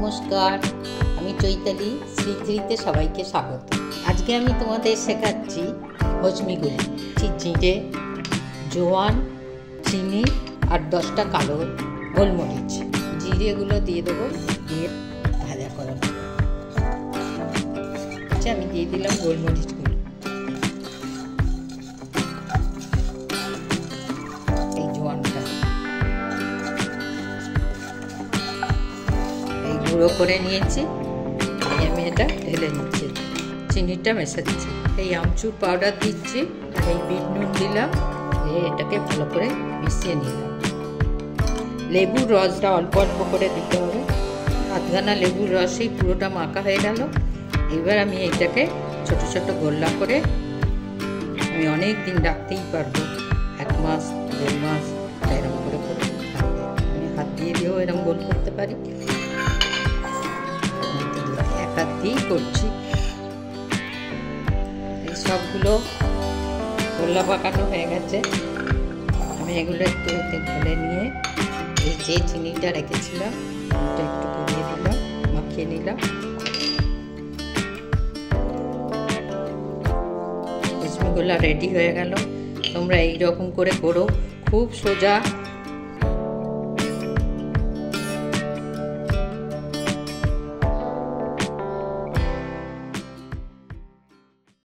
নমস্কার, আমি চৈতালি। শ্রীতে সবাইকে স্বাগত। আজকে আমি তোমাদের শেখাচ্ছি হজমিগুলি। জিরে, জোয়ান, চিনি আর 10টা কালো গোলমরিচ। জিরেগুলো দিয়ে দেবো, দিয়ে ভাজা করে নেব। আমি দিয়ে দিলাম গোলমরিচগুলো। এই জোয়ানটা গুঁড়ো করে নিয়েছি, আমি এটা ঢেলে নিচ্ছি। চিনিটা মেশাচ্ছি, এই আমচুর পাউডার দিচ্ছি, এই বিট নুন দিলাম, এটাকে ভালো করে মিশিয়ে নিলাম। লেবুর রসটা অল্প অল্প করে দিতে হবে। আধখানা লেবুর রসেই পুরোটা মাখা হয়ে গেল। এবার আমি এটাকে ছোট ছোট গোল্লা করে আমি অনেক দিন রাখতেই পারবো, 1 মাস 2 মাস এরকম করে করে আমি হাত দিয়ে দিয়েও এরকম গোল করতে পারি। এক হাত দিয়েই করছি। এই সবগুলো গোল্লা পাকানো হয়ে গেছে। আমি এগুলো একটু ঢেলে নিয়ে এই যে চিনিটা রেখেছিলাম ওটা একটু কমিয়ে দিলাম, মাখিয়ে নিলাম। হজমিগুলো রেডি হয়ে গেল। তোমরা এইরকম করে করো, খুব সোজা।